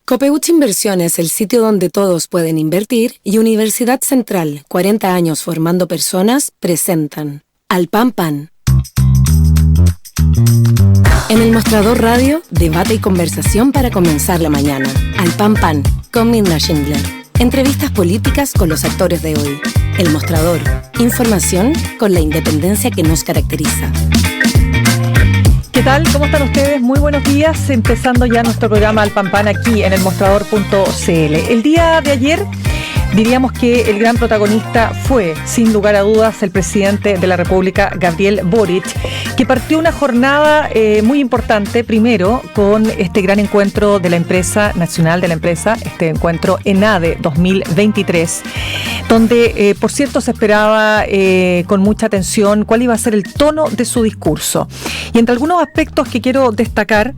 Copeuch Inversiones, el sitio donde todos pueden invertir, y Universidad Central, 40 años formando personas, presentan Al Pan Pan. En el Mostrador Radio, debate y conversación para comenzar la mañana. Al Pan Pan, con Minda Schindler. Entrevistas políticas con los actores de hoy. El Mostrador, información con la independencia que nos caracteriza. ¿Qué tal? ¿Cómo están ustedes? Muy buenos días. Empezando ya nuestro programa Al Pan Pan aquí en el Mostrador.cl. El día de ayer diríamos que el gran protagonista fue, sin lugar a dudas, el presidente de la República, Gabriel Boric, que partió una jornada muy importante, primero con este gran encuentro de la empresa nacional de la empresa, este encuentro ENADE 2023, donde, por cierto, se esperaba con mucha atención cuál iba a ser el tono de su discurso. Y entre algunos aspectos que quiero destacar,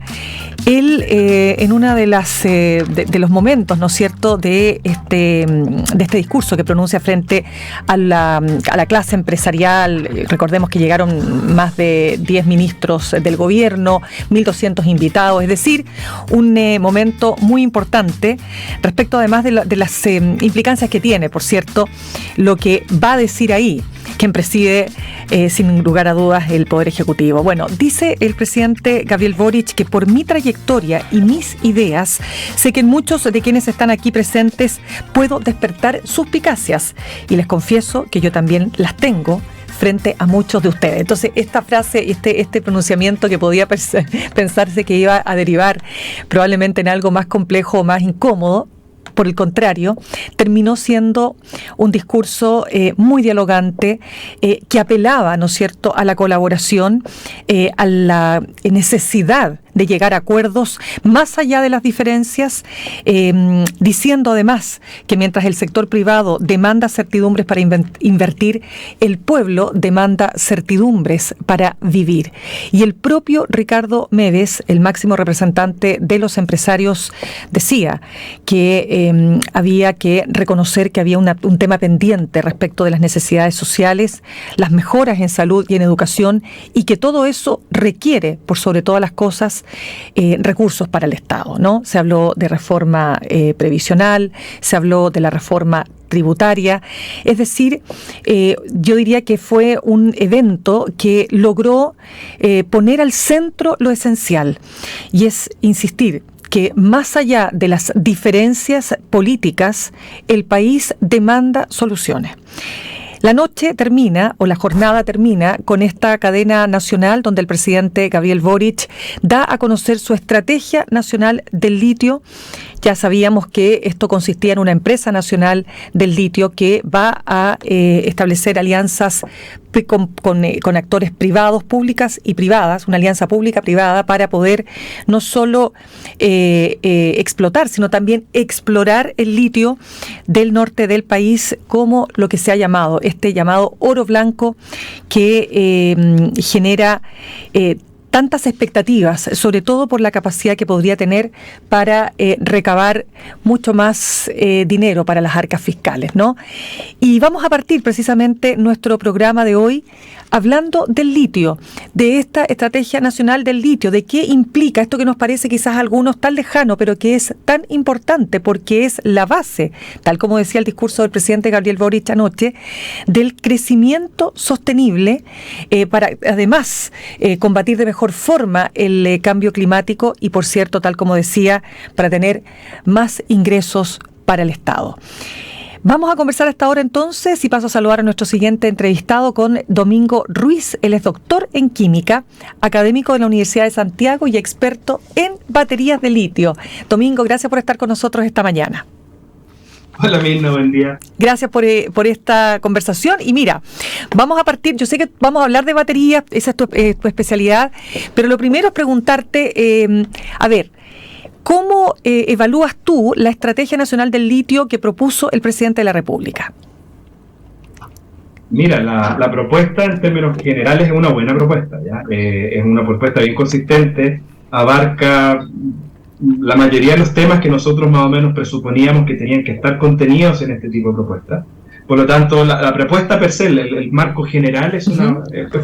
él, en una de los momentos, ¿no es cierto?, de este discurso que pronuncia frente a la clase empresarial. Recordemos que llegaron más de 10 ministros del gobierno, 1.200 invitados, es decir, un momento muy importante respecto además de las implicancias que tiene, por cierto, lo que va a decir ahí quien preside, sin lugar a dudas, el Poder Ejecutivo. Bueno, dice el presidente Gabriel Boric que por mi trayectoria y mis ideas, sé que en muchos de quienes están aquí presentes puedo despertar suspicacias y les confieso que yo también las tengo frente a muchos de ustedes. Entonces, esta frase, este pronunciamiento que podía pensarse que iba a derivar probablemente en algo más complejo o más incómodo, por el contrario, terminó siendo un discurso muy dialogante, que apelaba, ¿no es cierto?, a la colaboración, a la necesidad de llegar a acuerdos más allá de las diferencias, diciendo además que mientras el sector privado demanda certidumbres para invertir, el pueblo demanda certidumbres para vivir. Y el propio Ricardo Medes, el máximo representante de los empresarios, decía que había que reconocer que había un tema pendiente respecto de las necesidades sociales, las mejoras en salud y en educación, y que todo eso requiere, por sobre todas las cosas, recursos para el Estado, ¿no? Se habló de reforma previsional, se habló de la reforma tributaria, es decir, yo diría que fue un evento que logró poner al centro lo esencial, y es insistir que más allá de las diferencias políticas, el país demanda soluciones. La noche termina, o la jornada termina, con esta cadena nacional donde el presidente Gabriel Boric da a conocer su estrategia nacional del litio. Ya sabíamos que esto consistía en una empresa nacional del litio que va a establecer alianzas con actores privados, públicas y privadas, una alianza pública-privada para poder no solo explotar, sino también explorar el litio del norte del país, como lo que se ha llamado, este llamado oro blanco, que genera tantas expectativas, sobre todo por la capacidad que podría tener para recabar mucho más dinero para las arcas fiscales, ¿no? Y vamos a partir precisamente nuestro programa de hoy hablando del litio, de esta estrategia nacional del litio, de qué implica esto que nos parece quizás a algunos tan lejano, pero que es tan importante porque es la base, tal como decía el discurso del presidente Gabriel Boric anoche, del crecimiento sostenible, para además combatir de mejor forma el cambio climático y, por cierto, tal como decía, para tener más ingresos para el Estado. Vamos a conversar hasta ahora entonces y paso a saludar a nuestro siguiente entrevistado con Domingo Ruiz. Él es doctor en química, académico de la Universidad de Santiago y experto en baterías de litio. Domingo, gracias por estar con nosotros esta mañana. Hola Mirna, buen día. Gracias por esta conversación. Y mira, vamos a partir, yo sé que vamos a hablar de baterías, esa es tu especialidad, pero lo primero es preguntarte, a ver, ¿cómo evalúas tú la Estrategia Nacional del Litio que propuso el presidente de la República? Mira, la propuesta en términos generales es una buena propuesta, ¿ya? Es una propuesta bien consistente, abarca la mayoría de los temas que nosotros más o menos presuponíamos que tenían que estar contenidos en este tipo de propuestas. Por lo tanto, la propuesta per se, el marco general es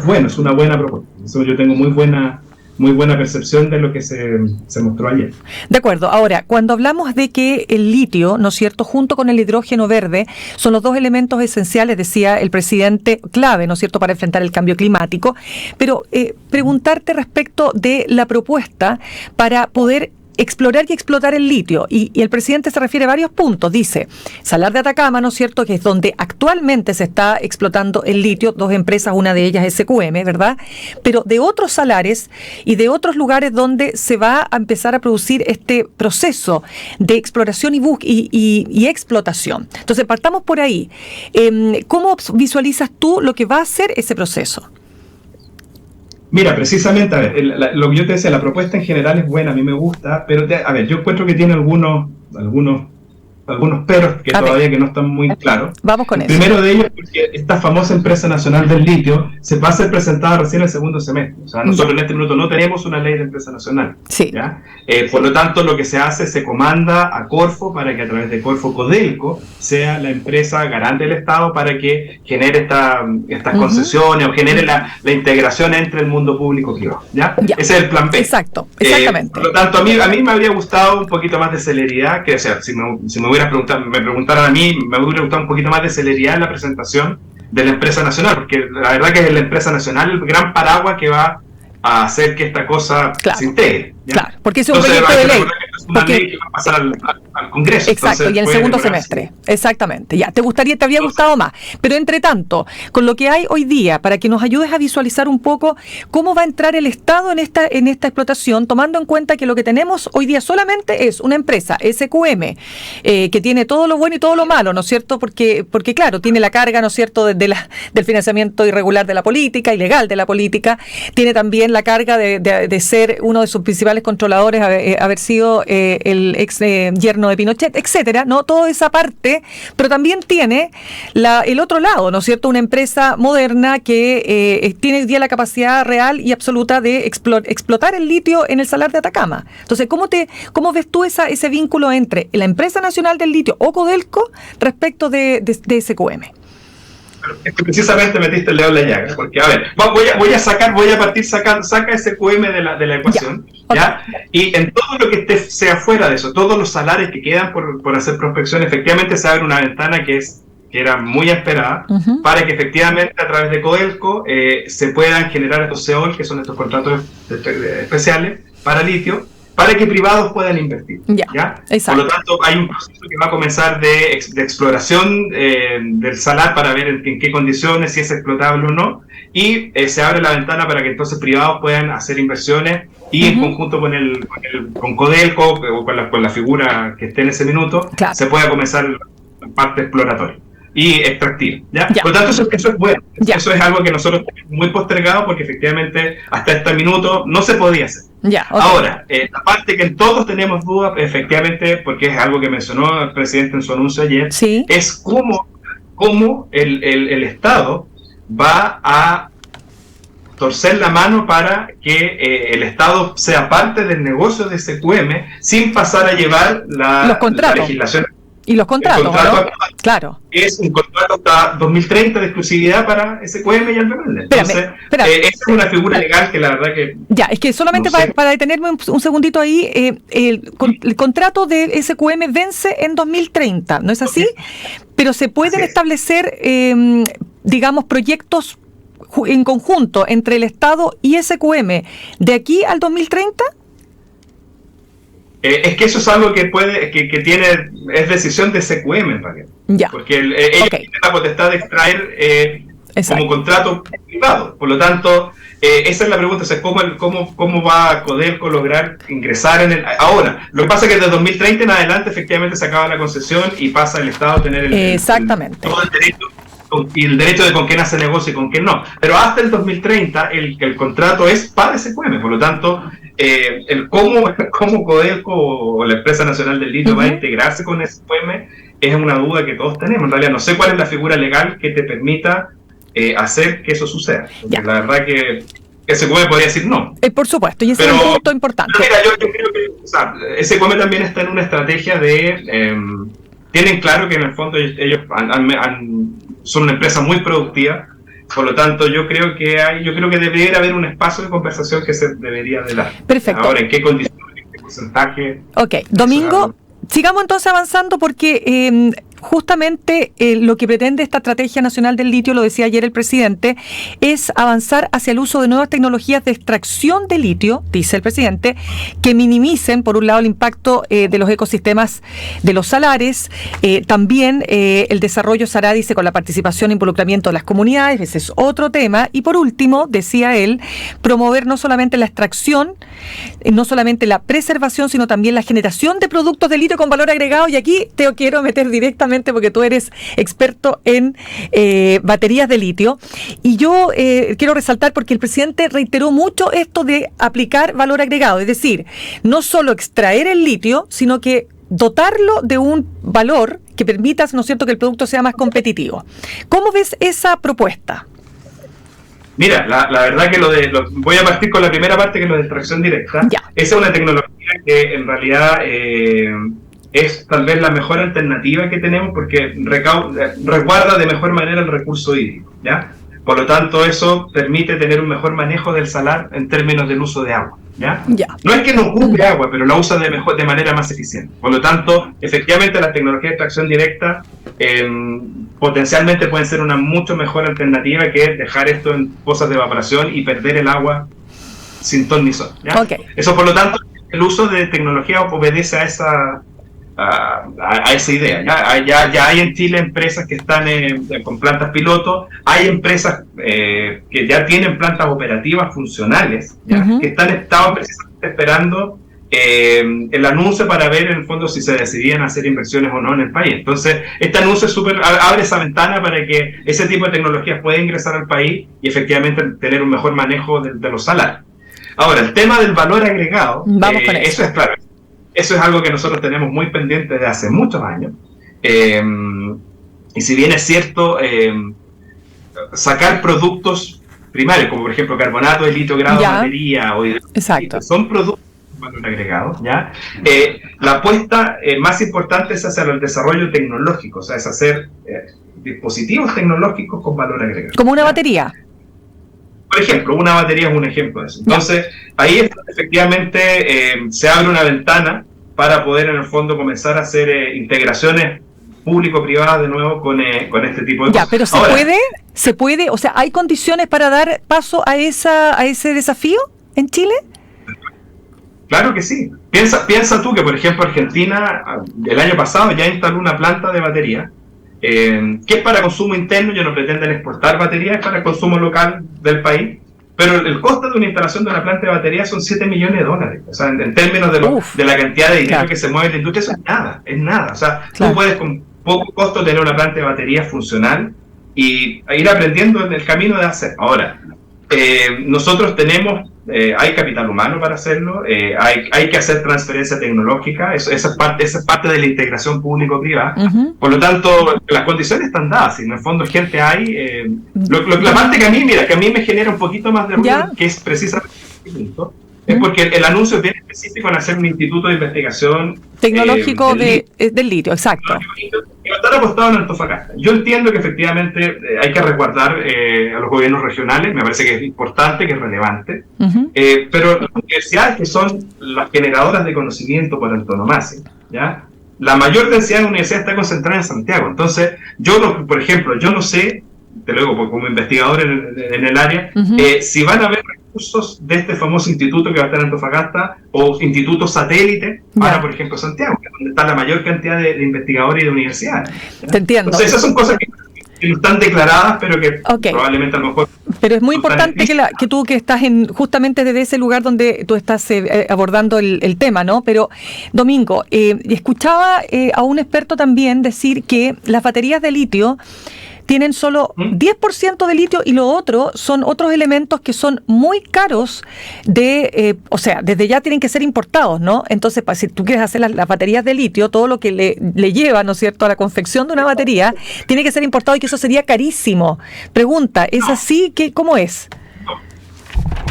bueno, es una buena propuesta. Eso yo tengo muy buena muy buena percepción de lo que se mostró ayer. De acuerdo. Ahora, cuando hablamos de que el litio, ¿no es cierto?, junto con el hidrógeno verde, son los dos elementos esenciales, decía el presidente, clave, ¿no es cierto?, para enfrentar el cambio climático, pero preguntarte respecto de la propuesta para poder explorar y explotar el litio, y el presidente se refiere a varios puntos. Dice, Salar de Atacama, ¿no es cierto?, que es donde actualmente se está explotando el litio, dos empresas, una de ellas SQM, ¿verdad?, pero de otros salares y de otros lugares donde se va a empezar a producir este proceso de exploración y explotación. Entonces, partamos por ahí. ¿Cómo visualizas tú lo que va a ser ese proceso? Mira, precisamente, a ver, lo que yo te decía, la propuesta en general es buena, a mí me gusta, pero a ver, yo encuentro que tiene algunos peros que todavía que no están muy claros. Vamos con eso. Primero de ellos, porque esta famosa empresa nacional del litio se va a ser presentada recién el segundo semestre. O sea, nosotros en este minuto no tenemos una ley de empresa nacional. Sí. ¿Ya? Por lo tanto, lo que se hace, se comanda a Corfo para que a través de Corfo Codelco sea la empresa garante del Estado para que genere estas concesiones o genere la integración entre el mundo público y privado. ¿Ya? Ese es el plan B. Exacto, exactamente. Por lo tanto, a mí me habría gustado un poquito más de celeridad, que o sea, si me preguntaran a mí, me hubiera gustado un poquito más de celeridad en la presentación de la empresa nacional, porque la verdad que es la empresa nacional el gran paraguas que va a hacer que esta cosa se integre. ¿Ya? Claro, porque es un proyecto de ley. Es una ley que va a pasar al Congreso. Exacto, entonces, y el segundo semestre. Exactamente, ya. Te habría gustado más. Pero entre tanto, con lo que hay hoy día, para que nos ayudes a visualizar un poco cómo va a entrar el Estado en esta explotación, tomando en cuenta que lo que tenemos hoy día solamente es una empresa, SQM, que tiene todo lo bueno y todo lo malo, ¿no es cierto? Porque claro, tiene la carga, ¿no es cierto?, del financiamiento irregular de la política, ilegal de la política, tiene también la carga de ser uno de sus principales controladores, haber sido el ex yerno de Pinochet, etcétera, ¿no? Toda esa parte, pero también tiene el otro lado, ¿no es cierto? Una empresa moderna que tiene hoy día la capacidad real y absoluta de explotar el litio en el Salar de Atacama. Entonces, ¿cómo ves tú ese vínculo entre la empresa nacional del litio o Codelco respecto de SQM? Es que precisamente metiste el dedo en la llaga, porque a ver, saca SQM de la ecuación, ¿ya? Y en todo lo que sea fuera de eso, todos los salarios que quedan por hacer prospección, efectivamente se abre una ventana que era muy esperada, para que efectivamente a través de Codelco se puedan generar estos CEOL, que son estos contratos especiales para litio, para que privados puedan invertir. ¿Ya? Por lo tanto, hay un proceso que va a comenzar de exploración del salar para ver en qué condiciones, si es explotable o no, y se abre la ventana para que entonces privados puedan hacer inversiones y en conjunto con Codelco o con la figura que esté en ese minuto, se pueda comenzar la parte exploratoria y extractiva. ¿Ya? Por lo tanto, eso es bueno. Eso es algo que nosotros tenemos muy postergado porque efectivamente hasta este minuto no se podía hacer. Ahora, la parte que todos tenemos dudas, efectivamente, porque es algo que mencionó el presidente en su anuncio ayer, es cómo el Estado va a torcer la mano para que el Estado sea parte del negocio de SQM sin pasar a llevar la legislación. Y los contratos, ¿no? Claro. Es un contrato hasta 2030 de exclusividad para SQM y Albemarle. Entonces, esa es una figura legal que la verdad que... Ya, es que solamente para detenerme un segundito ahí, el contrato de SQM vence en 2030, ¿no es así? Pero se pueden establecer, digamos, proyectos en conjunto entre el Estado y SQM de aquí al 2030. Es que eso es algo que es decisión de SQM en realidad. Porque ellos tienen la potestad de extraer como contrato privado. Por lo tanto, esa es la pregunta, o sea, ¿cómo va Codelco lograr ingresar en el... Ahora, lo que pasa es que desde 2030 en adelante efectivamente se acaba la concesión y pasa el Estado a tener todo el derecho y el derecho de con quién hace negocio y con quién no. Pero hasta el 2030 el contrato es para SQM, por lo tanto, cómo Codelco o la empresa nacional del litio va a integrarse con SQM es una duda que todos tenemos. En realidad no sé cuál es la figura legal que te permita hacer que eso suceda. La verdad que SQM podría decir no. Por supuesto, y ese es un punto importante. Pero mira, yo creo que SQM también está en una estrategia de... tienen claro que en el fondo ellos son una empresa muy productiva Por lo tanto, yo creo que debería haber un espacio de conversación que se debería de dar. Perfecto. Ahora, ¿en qué condiciones, en qué porcentaje? Ok, Domingo, sigamos entonces avanzando porque justamente lo que pretende esta Estrategia Nacional del Litio, lo decía ayer el presidente, es avanzar hacia el uso de nuevas tecnologías de extracción de litio, dice el presidente, que minimicen, por un lado, el impacto de los ecosistemas de los salares, también el desarrollo se hará, dice, con la participación e involucramiento de las comunidades, ese es otro tema, y por último, decía él, promover no solamente la extracción, no solamente la preservación, sino también la generación de productos de litio con valor agregado, y aquí te quiero meter directamente porque tú eres experto en baterías de litio, y yo quiero resaltar porque el presidente reiteró mucho esto de aplicar valor agregado, es decir, no solo extraer el litio, sino que dotarlo de un valor que permita, ¿no es cierto?, que el producto sea más competitivo. ¿Cómo ves esa propuesta? Mira, la verdad que voy a partir con la primera parte, que es lo de extracción directa. Ya. Esa es una tecnología que en realidad es tal vez la mejor alternativa que tenemos porque resguarda de mejor manera el recurso hídrico, ¿ya? Por lo tanto, eso permite tener un mejor manejo del salar en términos del uso de agua, ¿ya? Ya. No es que no ocupe agua, pero la usa de manera más eficiente. Por lo tanto, efectivamente, las tecnologías de extracción directa potencialmente pueden ser una mucho mejor alternativa que dejar esto en pozas de evaporación y perder el agua sin ton ni son, ¿ya? Okay. Eso, por lo tanto, el uso de tecnología obedece a esa idea. Ya hay en Chile empresas que están con plantas piloto, hay empresas que ya tienen plantas operativas funcionales, que estaban precisamente esperando el anuncio para ver en el fondo si se decidían hacer inversiones o no en el país. Entonces, este anuncio abre esa ventana para que ese tipo de tecnologías pueda ingresar al país y efectivamente tener un mejor manejo de los salarios. Ahora, el tema del valor agregado, eso es claro. Eso es algo que nosotros tenemos muy pendiente desde hace muchos años. Y si bien es cierto, sacar productos primarios, como por ejemplo carbonato de litio, grado de batería o hidrógeno, son productos de valor agregado, ¿ya? La apuesta más importante es hacer el desarrollo tecnológico, o sea, es hacer dispositivos tecnológicos con valor agregado. ¿Como una batería? Por ejemplo, una batería es un ejemplo de eso. Entonces, ahí efectivamente se abre una ventana para poder, en el fondo, comenzar a hacer integraciones público-privadas de nuevo con este tipo de cosas. Pero ¿se puede? O sea, ¿hay condiciones para dar paso a ese desafío en Chile? Claro que sí. Piensa tú que, por ejemplo, Argentina, el año pasado ya instaló una planta de batería que es para consumo interno. Ellos no pretenden exportar baterías, es para el consumo local del país, pero el costo de una instalación de una planta de batería son $7 millones. O sea, en términos de la cantidad de dinero que se mueve en la industria, eso es nada. O sea, tú puedes con poco costo tener una planta de batería funcional y ir aprendiendo en el camino de hacer. Ahora, nosotros tenemos, hay capital humano para hacerlo, hay que hacer transferencia tecnológica, esa es parte de la integración público-privada. Por lo tanto, las condiciones están dadas, y en el fondo gente hay. La parte que a mí me genera un poquito más de ruido, que es precisamente este punto, es porque el anuncio es bien específico en hacer un instituto de investigación tecnológico del litio, exacto. Y va a estar apostado en Antofagasta. Yo entiendo que efectivamente hay que resguardar a los gobiernos regionales, me parece que es importante, que es relevante, pero las universidades, que son las generadoras de conocimiento por antonomasia, ¿ya? La mayor densidad de universidades está concentrada en Santiago. Entonces, por ejemplo, yo no sé, te lo digo como investigador en el área, si van a haber recursos de este famoso instituto que va a estar en Antofagasta o institutos satélite para, por ejemplo, Santiago, que es donde está la mayor cantidad de investigadores y de universidades, ¿ya? Te entiendo. Entonces, esas son cosas que no están declaradas, pero que probablemente a lo mejor... Pero es muy importante que tú, que estás justamente desde ese lugar donde tú estás abordando el tema, ¿no? Pero, Domingo, escuchaba a un experto también decir que las baterías de litio tienen solo 10% de litio y lo otro son otros elementos que son muy caros o sea, desde ya tienen que ser importados, ¿no? Entonces, si tú quieres hacer las baterías de litio, todo lo que le lleva, ¿no es cierto?, a la confección de una batería, tiene que ser importado y que eso sería carísimo. Pregunta, ¿es así? ¿Cómo es?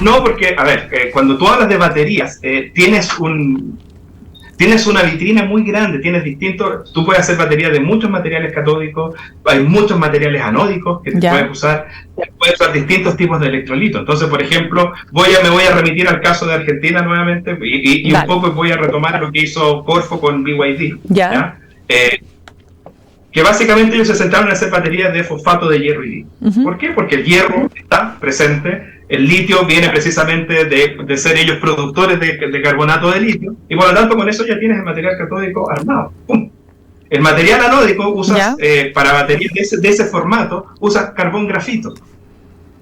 No, porque, a ver, cuando tú hablas de baterías, tienes tienes una vitrina muy grande, tienes distintos, tú puedes hacer baterías de muchos materiales catódicos, hay muchos materiales anódicos que te puedes usar distintos tipos de electrolitos. Entonces, por ejemplo, me voy a remitir al caso de Argentina nuevamente y un poco voy a retomar lo que hizo Corfo con BYD. ¿Ya? Que básicamente ellos se centraron en hacer baterías de fosfato de hierro y litio. ¿Por qué? Porque el hierro está presente, el litio viene precisamente de ser ellos productores de carbonato de litio, y por lo tanto con eso ya tienes el material catódico armado. ¡Pum! El material anódico usas, para baterías de ese formato, usas carbón grafito,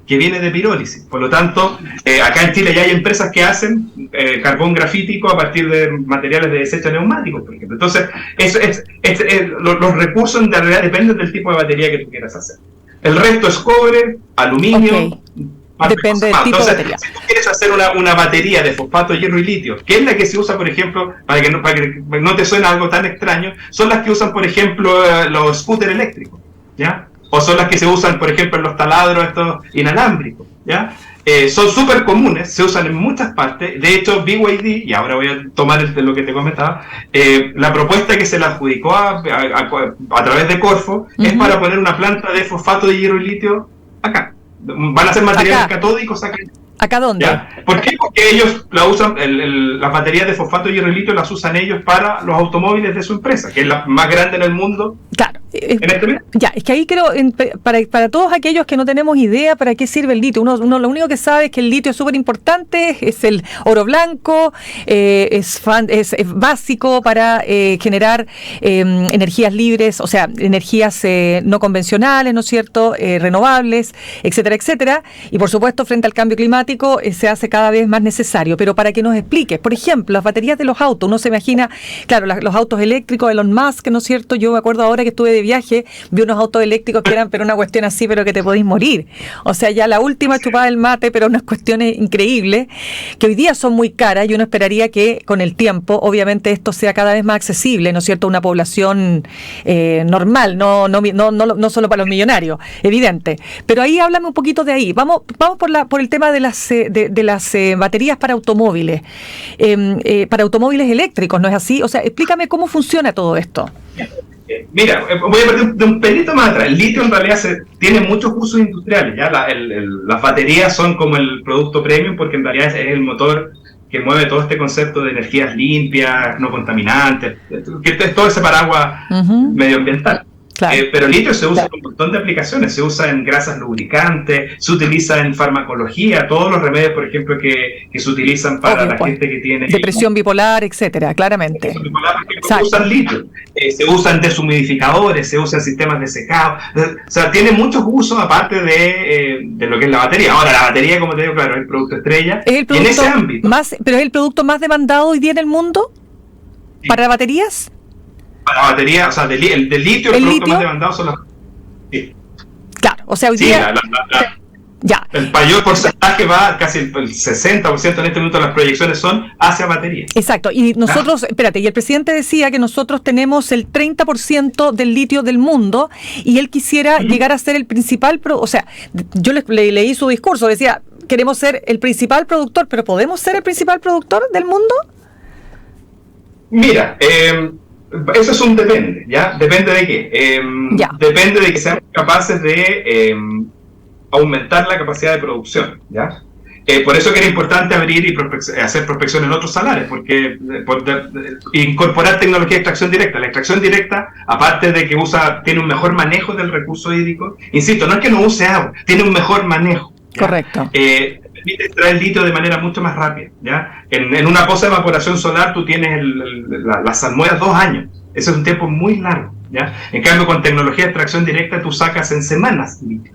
que viene de pirólisis. Por lo tanto, acá en Chile ya hay empresas que hacen carbón grafítico a partir de materiales de desecho neumáticos, por ejemplo. Entonces, los recursos en realidad dependen del tipo de batería que tú quieras hacer. El resto es cobre, aluminio. Depende del tipo de batería. Si tú quieres hacer una batería de fosfato, hierro y litio, que es la que se usa, por ejemplo, para que no te suene algo tan extraño, son las que usan, por ejemplo, los scooters eléctricos, ¿ya? O son las que se usan, por ejemplo, en los taladros estos inalámbricos, ¿ya? Son súper comunes, se usan en muchas partes. De hecho, BYD, y ahora voy a tomar lo que te comentaba, la propuesta que se le adjudicó a través de Corfo es para poner una planta de fosfato de hierro y litio acá. Van a ser materiales catódicos acá. ¿Acá dónde? ¿Ya? ¿Por qué? Porque ellos la usan, las baterías de fosfato y hierro y litio las usan ellos para los automóviles de su empresa, que es la más grande en el mundo. Claro. Ya, es que ahí creo, para todos aquellos que no tenemos idea para qué sirve el litio, uno lo único que sabe es que el litio es súper importante, es el oro blanco, es básico para generar energías libres, o sea, energías no convencionales, ¿no es cierto?, renovables, etcétera, etcétera, y por supuesto frente al cambio climático se hace cada vez más necesario. Pero para que nos expliques, por ejemplo, las baterías de los autos, uno se imagina, claro, los autos eléctricos, Elon Musk, ¿no es cierto? Yo me acuerdo ahora que estuve de viaje, vi unos autos eléctricos que eran pero una cuestión así, pero que te podéis morir. O sea, ya la última chupada del mate, pero unas cuestiones increíbles, que hoy día son muy caras, y uno esperaría que con el tiempo, obviamente, esto sea cada vez más accesible, ¿no es cierto?, a una población normal, no solo para los millonarios, evidente. Pero ahí háblame un poquito de ahí. Vamos por el tema de las baterías para automóviles eléctricos, ¿no es así? O sea, explícame cómo funciona todo esto. Mira, voy a partir de un pelito más atrás. El litio en realidad tiene muchos usos industriales. ¿Ya? Las baterías son como el producto premium porque en realidad es el motor que mueve todo este concepto de energías limpias, no contaminantes, que es todo ese paraguas medioambiental. Claro. Pero el litio se usa en un montón de aplicaciones, se usa en grasas lubricantes, se utiliza en farmacología, todos los remedios, por ejemplo, que se utilizan para la gente que tiene depresión bipolar, etcétera, claramente. Depresión bipolar, por ejemplo, se usan litio, se usan deshumidificadores, se usan sistemas de secado, o sea, tiene muchos usos aparte de lo que es la batería. Ahora, la batería, como te digo, claro, es el producto estrella, ¿es el producto en ese ámbito. ¿Pero es el producto más demandado hoy día en el mundo? Sí. ¿Para baterías? Para la batería, o sea, del litio, el producto más demandado son las... Sí. Claro, o sea, hoy día... Ya. El mayor porcentaje va, casi el 60% en este momento de las proyecciones son hacia baterías. Exacto, y nosotros, espérate, y el presidente decía que nosotros tenemos el 30% del litio del mundo, y él quisiera llegar a ser el principal, o sea, yo leí su discurso, decía, queremos ser el principal productor, pero ¿podemos ser el principal productor del mundo? Mira, eso es un depende, ¿ya? ¿Depende de qué? Depende de que seamos capaces de aumentar la capacidad de producción, ¿ya? Por eso que era importante abrir y hacer prospección en otros salares, porque incorporar tecnología de extracción directa. La extracción directa, aparte de que tiene un mejor manejo del recurso hídrico, insisto, no es que no use agua, tiene un mejor manejo, ¿ya? Correcto. Permite extraer el litio de manera mucho más rápida, ¿ya? En una poza de evaporación solar tú tienes las salmueras 2 años. Eso es un tiempo muy largo, ¿ya? En cambio, con tecnología de extracción directa tú sacas en semanas litio.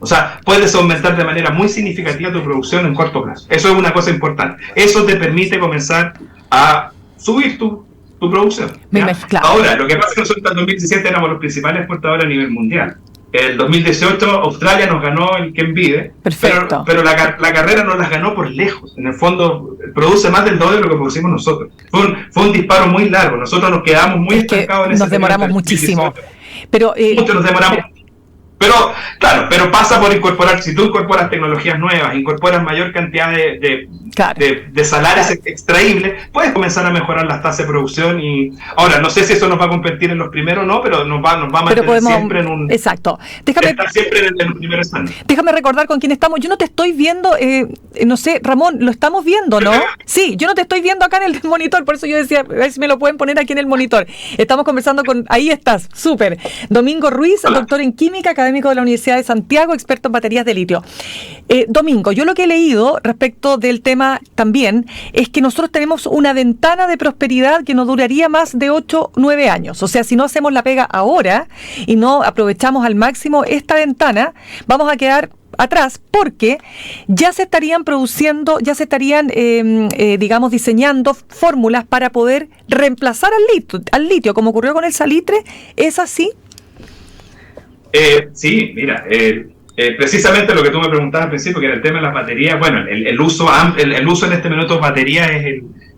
O sea, puedes aumentar de manera muy significativa tu producción en corto plazo. Eso es una cosa importante. Eso te permite comenzar a subir tu producción, ¿ya? Claro. Ahora, lo que pasa es que nosotros en el 2017 éramos los principales exportadores a nivel mundial. El 2018 Australia nos ganó el quien vive, pero la carrera no las ganó por lejos. En el fondo produce más del doble de lo que producimos nosotros. Fue un disparo muy largo. Nosotros nos quedamos muy estancados en ese. Nos demoramos muchísimo. Pero mucho nos demoramos. Pero, claro, pero pasa por incorporar, si tú incorporas tecnologías nuevas, incorporas mayor cantidad de salarios extraíbles, puedes comenzar a mejorar las tasas de producción. Y ahora, no sé si eso nos va a competir en los primeros o no, pero nos va a mantener siempre en un... Exacto. Estar siempre en el primer stand. Déjame recordar con quién estamos. Yo no te estoy viendo, no sé, Ramón, lo estamos viendo, ¿no? Sí, yo no te estoy viendo acá en el monitor, por eso yo decía, a ver si me lo pueden poner aquí en el monitor. Estamos conversando con... Ahí estás, súper. Domingo Ruiz, doctor en química, académico de la Universidad de Santiago, experto en baterías de litio. Domingo, yo lo que he leído respecto del tema también es que nosotros tenemos una ventana de prosperidad que no duraría más de 8, 9 años. O sea, si no hacemos la pega ahora y no aprovechamos al máximo esta ventana, vamos a quedar atrás porque ya se estarían produciendo, ya se estarían, digamos, diseñando fórmulas para poder reemplazar al litio, como ocurrió con el salitre. ¿Es así? Sí, mira, precisamente lo que tú me preguntabas al principio, que era el tema de las baterías. Bueno, el uso en este minuto de baterías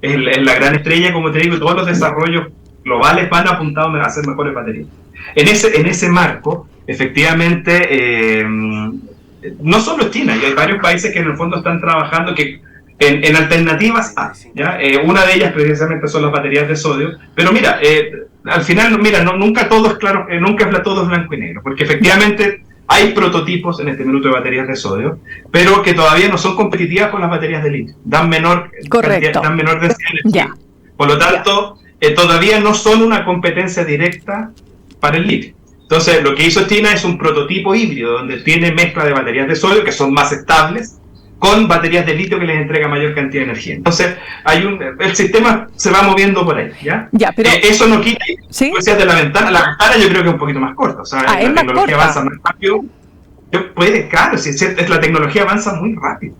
es la gran estrella, como te digo, y todos los desarrollos globales van apuntados a hacer mejores baterías. En ese marco, efectivamente, no solo China, hay varios países que en el fondo están trabajando en alternativas a, ¿ya? Una de ellas precisamente son las baterías de sodio, pero mira, al final, mira, nunca todo es claro, nunca todo es blanco y negro, porque efectivamente hay prototipos en este minuto de baterías de sodio, pero que todavía no son competitivas con las baterías de litio, dan menor densidad de energía. Por lo tanto, todavía no son una competencia directa para el litio. Entonces, lo que hizo China es un prototipo híbrido, donde tiene mezcla de baterías de sodio, que son más estables, con baterías de litio que les entrega mayor cantidad de energía. Entonces, el sistema se va moviendo por ahí, ¿ya? Pero eso no quita, ¿sí? Como decías de la ventana yo creo que es un poquito más corta. O sea, la tecnología avanza más rápido. Claro, la tecnología avanza muy rápido.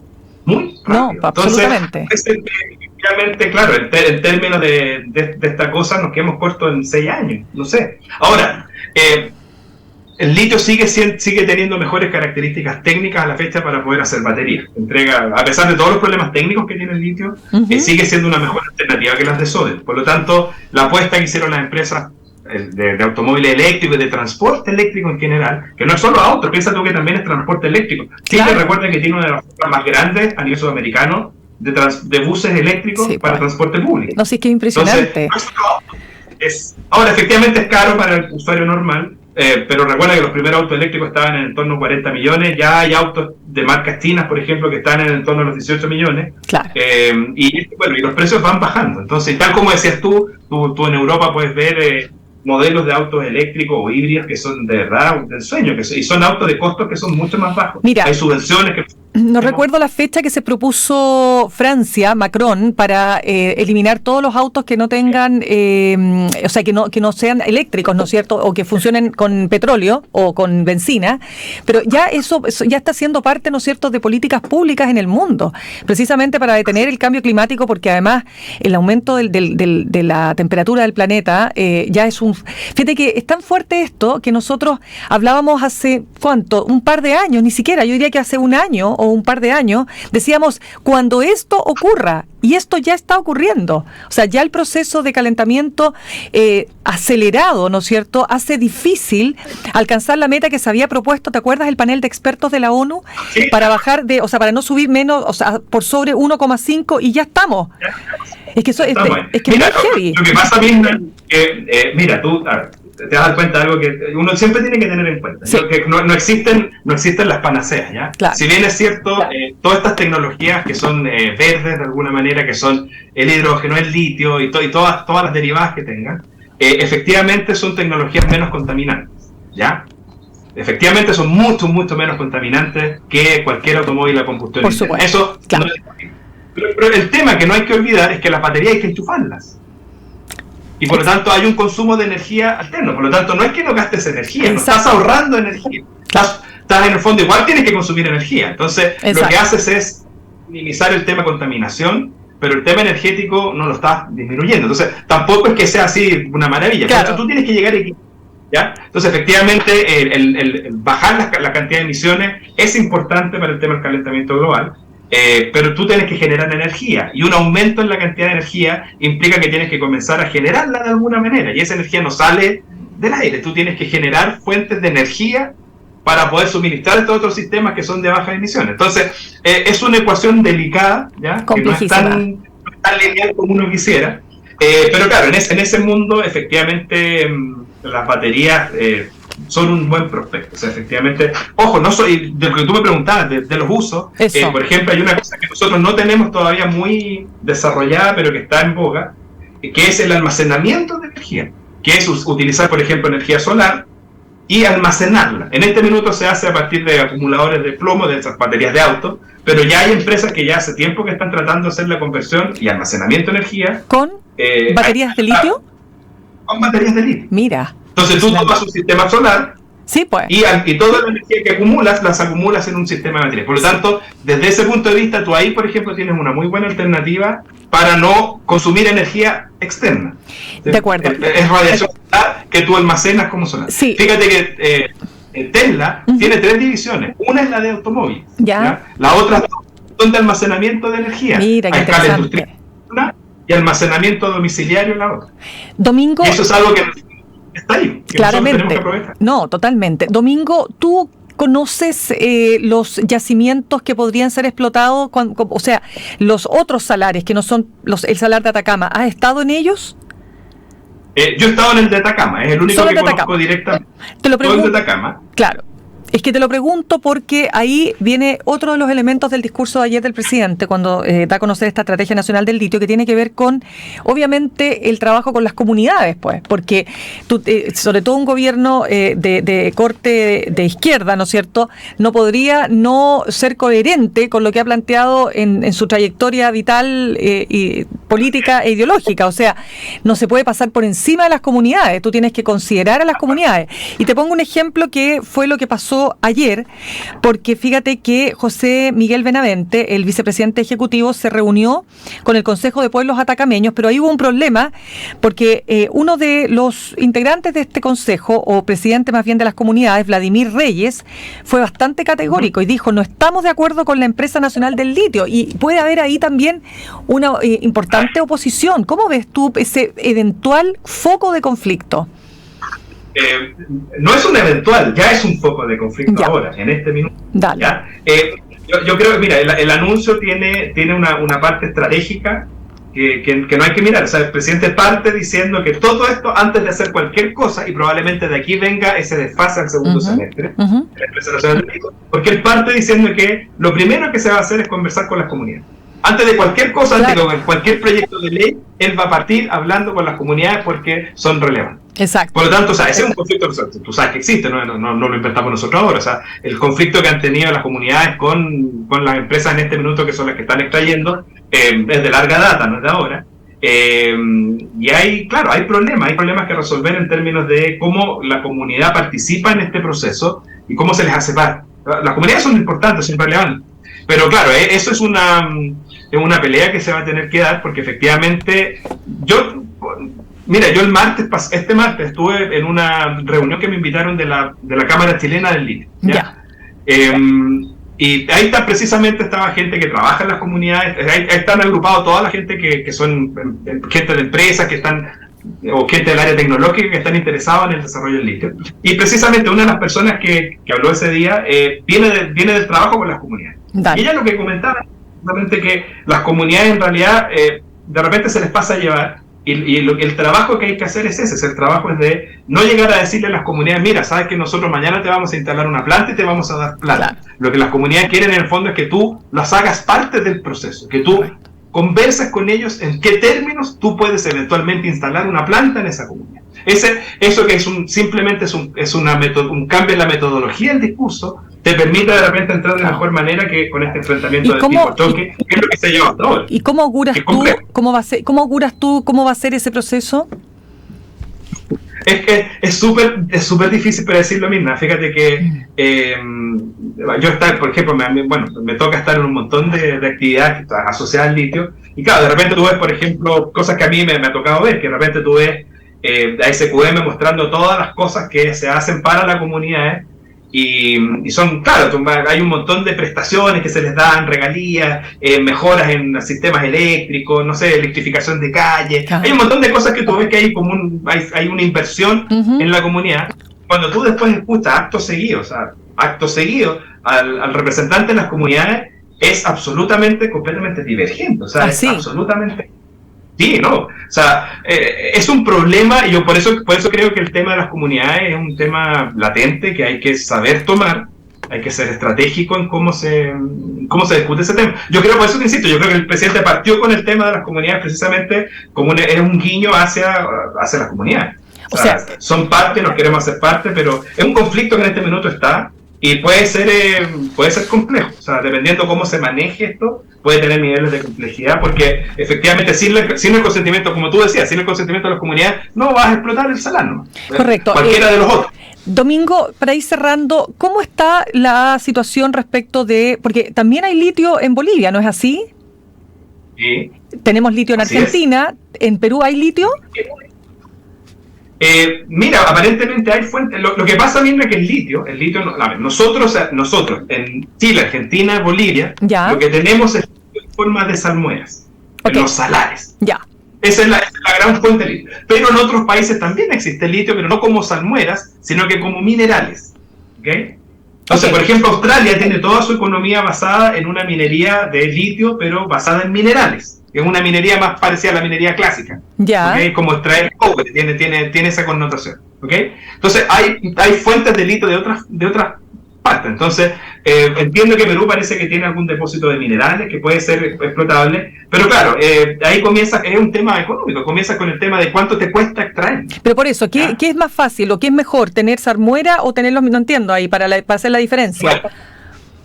Muy rápido. No, absolutamente. Entonces, efectivamente, claro, en términos de esta cosa nos quedamos cortos en 6 años, no sé. Ahora, el litio sigue teniendo mejores características técnicas a la fecha para poder hacer baterías. A pesar de todos los problemas técnicos que tiene el litio, sigue siendo una mejor alternativa que las de sodio. Por lo tanto, la apuesta que hicieron las empresas de automóviles eléctricos y de transporte eléctrico en general, que no es solo autos, piensa tú que también es transporte eléctrico. Chile, recuerden que tiene una de las flotas más grandes a nivel sudamericano de buses eléctricos para transporte público. No, sí, que es impresionante. Entonces, ahora, efectivamente es caro para el usuario normal, pero recuerda que los primeros autos eléctricos estaban en el entorno de 40 millones, ya hay autos de marcas chinas, por ejemplo, que están en el entorno de los 18 millones, claro. Y los precios van bajando. Entonces, tal como decías tú en Europa puedes ver modelos de autos eléctricos o híbridos que son de verdad del sueño, y son autos de costos que son mucho más bajos. Mira, hay subvenciones que... No recuerdo la fecha que se propuso Francia, Macron, para eliminar todos los autos que no tengan, o sea, que no sean eléctricos, ¿no es cierto? O que funcionen con petróleo o con benzina. Pero ya eso ya está siendo parte, ¿no es cierto?, de políticas públicas en el mundo, precisamente para detener el cambio climático, porque además el aumento de la temperatura del planeta ya es un... Fíjate que es tan fuerte esto que nosotros hablábamos hace, ¿cuánto? Un par de años, ni siquiera, yo diría que hace un año o un par de años, decíamos, cuando esto ocurra, y esto ya está ocurriendo, o sea, ya el proceso de calentamiento acelerado, ¿no es cierto?, hace difícil alcanzar la meta que se había propuesto, ¿te acuerdas? El panel de expertos de la ONU, para bajar para no subir menos, o sea, por sobre 1,5, y ya estamos. Es que eso es que mira, no es heavy. Lo que pasa, Mirna, mira, tú te das cuenta de algo que uno siempre tiene que tener en cuenta, sí. Que no existen las panaceas, ¿ya? Claro. Si bien es cierto, claro. Todas estas tecnologías que son verdes de alguna manera, que son el hidrógeno, el litio y todas las derivadas que tengan, efectivamente son tecnologías menos contaminantes, ¿ya? Efectivamente son mucho menos contaminantes que cualquier automóvil a combustión interna. Por supuesto. Eso, claro. Pero el tema que no hay que olvidar es que las baterías hay que enchufarlas. Y por lo tanto hay un consumo de energía alterno. Por lo tanto, no es que no gastes energía, no estás ahorrando energía. Estás en el fondo, igual tienes que consumir energía. Entonces, lo que haces es minimizar el tema contaminación, pero el tema energético no lo estás disminuyendo. Entonces, tampoco es que sea así una maravilla. Claro. Entonces, tú tienes que llegar aquí. ¿Ya? Entonces, efectivamente, el bajar la cantidad de emisiones es importante para el tema del calentamiento global. Pero tú tienes que generar energía, y un aumento en la cantidad de energía implica que tienes que comenzar a generarla de alguna manera, y esa energía no sale del aire. Tú tienes que generar fuentes de energía para poder suministrar estos otros sistemas que son de bajas emisiones. Entonces, es una ecuación delicada, ¿ya? Que no es tan lineal como uno quisiera, pero claro, en ese mundo efectivamente las baterías son un buen prospecto. O sea, efectivamente, ojo, no soy de lo que tú me preguntabas, de los usos. Por ejemplo, hay una cosa que nosotros no tenemos todavía muy desarrollada, pero que está en boga, que es el almacenamiento de energía, que es utilizar, por ejemplo, energía solar y almacenarla. En este minuto se hace a partir de acumuladores de plomo, de esas baterías de auto, pero ya hay empresas que ya hace tiempo que están tratando de hacer la conversión y almacenamiento de energía. ¿Con baterías de litio? Con baterías de litio. Mira. Entonces tú tomas un sistema solar, sí, pues, y toda la energía que acumulas, las acumulas en un sistema de baterías. Por lo tanto, desde ese punto de vista, tú ahí, por ejemplo, tienes una muy buena alternativa para no consumir energía externa. De acuerdo. Es radiación que tú almacenas como solar. Sí. Fíjate que Tesla tiene 3 divisiones. Una es la de automóvil. ¿Ya? La otra son de almacenamiento de energía. Mira, qué interesante. Una, y almacenamiento domiciliario la otra. Domingo. Y eso es algo que está ahí. Que claramente. Tenemos que aprovechar. No, totalmente. Domingo, ¿tú conoces los yacimientos que podrían ser explotados? O sea, los otros salares que no son el salar de Atacama, ¿has estado en ellos? Yo he estado en el de Atacama, es el único que conozco directamente. Te lo pregunto. El de Atacama. Claro. Es que te lo pregunto porque ahí viene otro de los elementos del discurso de ayer del presidente cuando da a conocer esta Estrategia Nacional del Litio, que tiene que ver con, obviamente, el trabajo con las comunidades, pues, porque sobre todo un gobierno de corte de izquierda, ¿no es cierto?, no podría no ser coherente con lo que ha planteado en su trayectoria vital y política e ideológica. O sea, no se puede pasar por encima de las comunidades, tú tienes que considerar a las comunidades. Y te pongo un ejemplo que fue lo que pasó ayer, porque fíjate que José Miguel Benavente, el vicepresidente ejecutivo, se reunió con el Consejo de Pueblos Atacameños, pero ahí hubo un problema porque uno de los integrantes de este consejo, o presidente más bien de las comunidades, Vladimir Reyes, fue bastante categórico y dijo: no estamos de acuerdo con la Empresa Nacional del Litio, y puede haber ahí también una importante oposición. ¿Cómo ves tú ese eventual foco de conflicto? No es un eventual, ya es un foco de conflicto ahora, en este minuto. Dale. ¿Ya? Yo creo que, mira, el anuncio tiene una parte estratégica que no hay que mirar. O sea, el presidente parte diciendo que todo esto, antes de hacer cualquier cosa, y probablemente de aquí venga ese desfase al segundo semestre, de la Empresa Nacional del Litio, porque él parte diciendo que lo primero que se va a hacer es conversar con las comunidades. Antes de cualquier cosa, antes de cualquier proyecto de ley, él va a partir hablando con las comunidades porque son relevantes. Exacto. Por lo tanto, o sea, ese es un conflicto, tú sabes que existe, no lo inventamos nosotros ahora. O sea, el conflicto que han tenido las comunidades con las empresas en este minuto, que son las que están extrayendo, es de larga data, no es de ahora. Y hay problemas que resolver en términos de cómo la comunidad participa en este proceso y cómo se les hace parte. Las comunidades son importantes, son relevantes. Pero claro, eso es una pelea que se va a tener que dar, porque efectivamente yo este martes estuve en una reunión que me invitaron de la Cámara Chilena del Litio. ¿Ya? Y ahí estaba gente que trabaja en las comunidades, ahí están agrupados toda la gente que son gente de empresas o gente del área tecnológica que están interesados en el desarrollo del litio. Y precisamente una de las personas que habló ese día viene del trabajo con las comunidades. Dale. Y ella lo que comentaba es precisamente que las comunidades en realidad de repente se les pasa a llevar, y el trabajo que hay que hacer es ese. El trabajo es de no llegar a decirle a las comunidades: mira, sabes que nosotros mañana te vamos a instalar una planta y te vamos a dar plata. Claro. Lo que las comunidades quieren en el fondo es que tú las hagas parte del proceso, que tú converses con ellos en qué términos tú puedes eventualmente instalar una planta en esa comunidad. Eso que simplemente es un cambio en la metodología del discurso, te permite de repente entrar de mejor manera que con este enfrentamiento de tipo choque, que es lo que se lleva hasta ahora. ¿Y cómo auguras tú cómo va a ser ese proceso? Es que es súper difícil predecirlo, Mirna. Fíjate que yo por ejemplo, me toca estar en un montón de actividades asociadas al litio, y claro, de repente tú ves, por ejemplo, cosas que a mí me ha tocado ver, que de repente tú ves a SQM mostrando todas las cosas que se hacen para la comunidad, y son, claro, hay un montón de prestaciones que se les dan, regalías, mejoras en sistemas eléctricos, no sé, electrificación de calles. Hay un montón de cosas que tú ves que hay una inversión en la comunidad. Cuando tú después escuchas actos seguidos, o sea, acto seguido al representante de las comunidades es completamente divergente. O sea, es absolutamente... Sí, no. O sea, es un problema y yo por eso creo que el tema de las comunidades es un tema latente que hay que saber tomar. Hay que ser estratégico en cómo se discute ese tema. Yo creo, por eso que insisto, yo creo que el presidente partió con el tema de las comunidades precisamente como es un guiño hacia las comunidades. O sea, son parte, nos queremos hacer parte, pero es un conflicto que en este minuto está y puede ser complejo. O sea, dependiendo cómo se maneje esto, puede tener niveles de complejidad, porque efectivamente sin el consentimiento, como tú decías, sin el consentimiento de las comunidades, no vas a explotar el salar, ¿no? Correcto. Cualquiera de los otros. Domingo, para ir cerrando, ¿cómo está la situación respecto de...? Porque también hay litio en Bolivia, ¿no es así? Sí. Tenemos litio en Argentina. ¿En Perú hay litio? Mira, aparentemente hay fuentes. Lo que pasa bien es que el litio nosotros en Chile, Argentina, Bolivia, lo que tenemos es formas de salmueras, en los salares. Ya. Esa es la gran fuente de litio. Pero en otros países también existe litio, pero no como salmueras, sino que como minerales. ¿Okay? Entonces, por ejemplo, Australia tiene toda su economía basada en una minería de litio, pero basada en minerales. Que es una minería más parecida a la minería clásica. ¿Okay? Como extraer cobre, tiene esa connotación. ¿Okay? Entonces, hay fuentes de litio de otras partes. Entonces, entiendo que Perú parece que tiene algún depósito de minerales que puede ser explotable, pero claro, ahí comienza, es un tema económico, comienza con el tema de cuánto te cuesta extraer. Pero por eso, ¿qué es más fácil o qué es mejor, tener salmuera o tenerlos? No entiendo ahí, para hacer la diferencia. Bueno,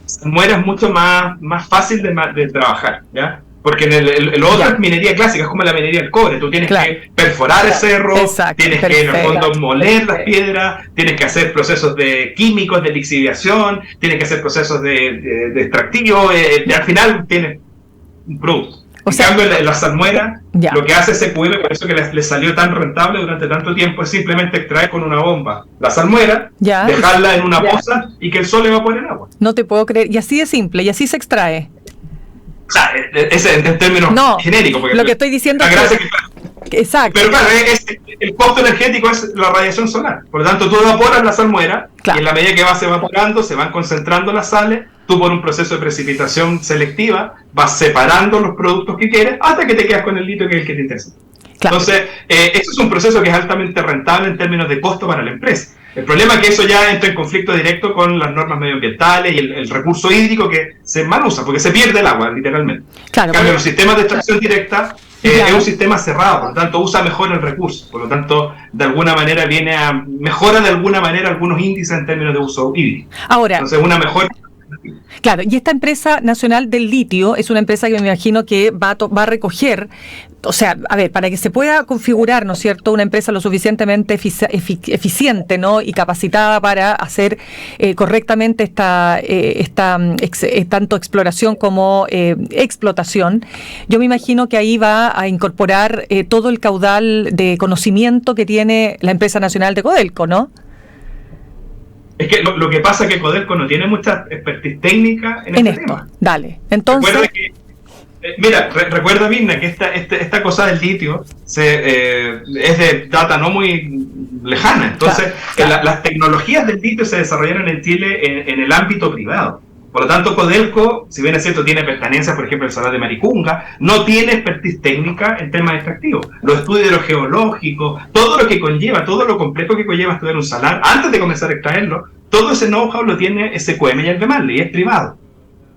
salmuera es mucho más fácil de trabajar, ¿ya? Porque en el otro es minería clásica, es como la minería del cobre. Tú tienes que perforar el cerro, tienes que en el fondo moler las piedras, tienes que hacer procesos de químicos, de lixiviación, tienes que hacer procesos de extractivo, al final tienes un producto. En cambio, la salmuera, lo que hace SQM, por eso que les salió tan rentable durante tanto tiempo, es simplemente extraer con una bomba la salmuera, dejarla en una poza y que el sol evapore el agua. No te puedo creer. Y así de simple, y así se extrae. O sea, ese en términos genéricos. Porque lo que estoy diciendo es que... Exacto. Pero claro, el costo energético es la radiación solar. Por lo tanto, tú evaporas la salmuera y en la medida que vas evaporando, se van concentrando las sales. Tú por un proceso de precipitación selectiva vas separando los productos que quieres hasta que te quedas con el litio que es el que te interesa. Claro. Entonces, eso es un proceso que es altamente rentable en términos de costo para la empresa. El problema es que eso ya entra en conflicto directo con las normas medioambientales y el recurso hídrico que se mal usa, porque se pierde el agua, literalmente. Claro, en cambio, los sistemas de extracción directa es un sistema cerrado, por lo tanto usa mejor el recurso, por lo tanto de alguna manera mejora de alguna manera algunos índices en términos de uso hídrico. Ahora, entonces una mejor... Claro, y esta empresa nacional del litio es una empresa que me imagino que va a recoger, o sea, a ver, para que se pueda configurar, ¿no es cierto?, una empresa lo suficientemente eficiente, ¿no?, y capacitada para hacer correctamente tanto exploración como explotación. Yo me imagino que ahí va a incorporar todo el caudal de conocimiento que tiene la empresa nacional de Codelco, ¿no? Es que lo que pasa es que Codelco no tiene mucha expertise técnica en este tema. Dale, entonces... Recuerda, Mirna, que esta cosa del litio es de data no muy lejana. Entonces, las tecnologías del litio se desarrollaron en Chile en el ámbito privado. Por lo tanto, Codelco, si bien es cierto, tiene pertenencia, por ejemplo, al Salar de Maricunga, no tiene expertise técnica en temas extractivos. Los estudios hidrogeológicos, todo lo que conlleva, todo lo complejo que conlleva estudiar un salar, antes de comenzar a extraerlo, todo ese know-how lo tiene SQM y Albemarle, y es privado.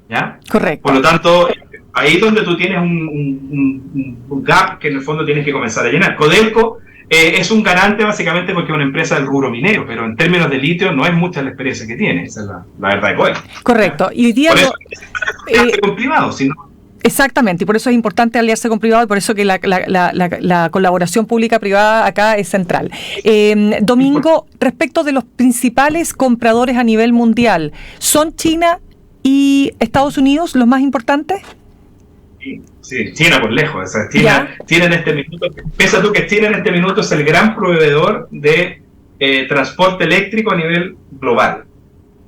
¿Ya? Correcto. Por lo tanto, ahí es donde tú tienes un gap que en el fondo tienes que comenzar a llenar. Codelco es un garante básicamente porque es una empresa del rubro minero, pero en términos de litio no es mucha la experiencia que tiene, esa es la verdad de Codelco. Correcto. Y hoy día por eso es con privados, sino... Exactamente, y por eso es importante aliarse con privado y por eso que la colaboración pública-privada acá es central. Domingo, respecto de los principales compradores a nivel mundial, ¿son China y Estados Unidos los más importantes? Sí, China por lejos. O sea, China en este minuto, piensa tú que China en este minuto es el gran proveedor de transporte eléctrico a nivel global.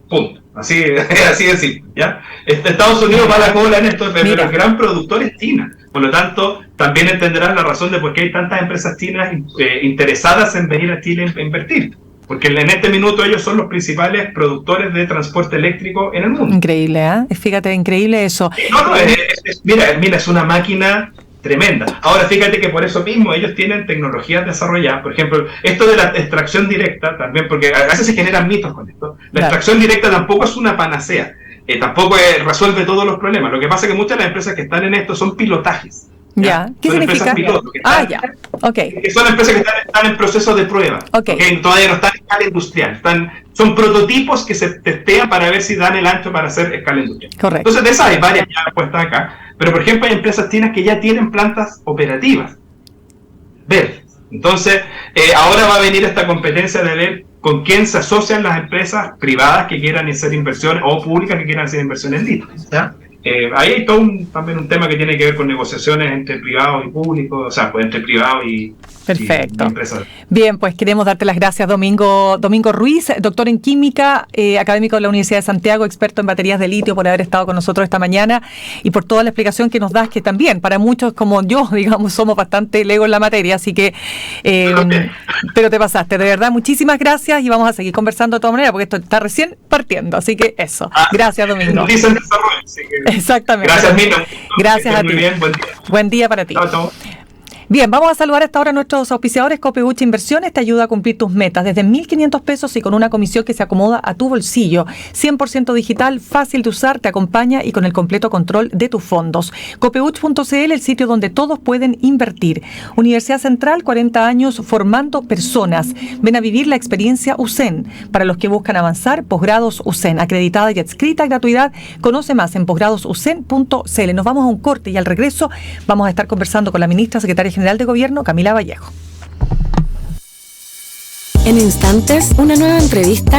Punto. Así de simple, ¿ya? Estados Unidos va a la cola en esto, pero el gran productor es China. Por lo tanto, también entenderás la razón de por qué hay tantas empresas chinas interesadas en venir a Chile a invertir. porque en este minuto ellos son los principales productores de transporte eléctrico en el mundo. Increíble, ¿eh? Fíjate, increíble eso. Mira, es una máquina tremenda. Ahora fíjate que por eso mismo ellos tienen tecnologías desarrolladas, por ejemplo, esto de la extracción directa también, porque a veces se generan mitos con esto. La extracción directa tampoco es una panacea, tampoco resuelve todos los problemas. Lo que pasa es que muchas de las empresas que están en esto son pilotajes. Ya, ¿qué son significa? Piloto, ya, ok. Que son empresas que están en proceso de prueba, que todavía no están en escala industrial, son prototipos que se testean para ver si dan el ancho para hacer escala industrial. Correcto. Entonces de esas hay varias ya puestas acá, pero por ejemplo hay empresas chinas que ya tienen plantas operativas verdes. Entonces ahora va a venir esta competencia de ver con quién se asocian las empresas privadas que quieran hacer inversiones o públicas que quieran hacer inversiones en litio, ¿ya? Ahí hay todo también un tema que tiene que ver con negociaciones entre privados y públicos, o sea, pues entre privados y empresas. Bien, pues queremos darte las gracias, Domingo Ruiz, doctor en química, académico de la Universidad de Santiago, experto en baterías de litio, por haber estado con nosotros esta mañana y por toda la explicación que nos das, que también para muchos como yo, digamos, somos bastante legos en la materia, así que pero te pasaste, de verdad, muchísimas gracias y vamos a seguir conversando de todas maneras porque esto está recién partiendo, así que eso. Gracias, Domingo. Dicen desarrollo, así que... Exactamente. Gracias, Nino. Gracias a ti. Muy bien, buen día para ti. Chao, chao. Bien, vamos a saludar a esta hora a nuestros auspiciadores. Copeuch Inversiones te ayuda a cumplir tus metas desde 1.500 pesos y con una comisión que se acomoda a tu bolsillo. 100% digital, fácil de usar, te acompaña y con el completo control de tus fondos. Copeuch.cl, el sitio donde todos pueden invertir. Universidad Central, 40 años formando personas. Ven a vivir la experiencia USEN. Para los que buscan avanzar, posgrados USEN, acreditada y adscrita a gratuidad. Conoce más en posgradosusen.cl. Nos vamos a un corte y al regreso vamos a estar conversando con la ministra secretaria general de Gobierno, Camila Vallejo. En instantes, una nueva entrevista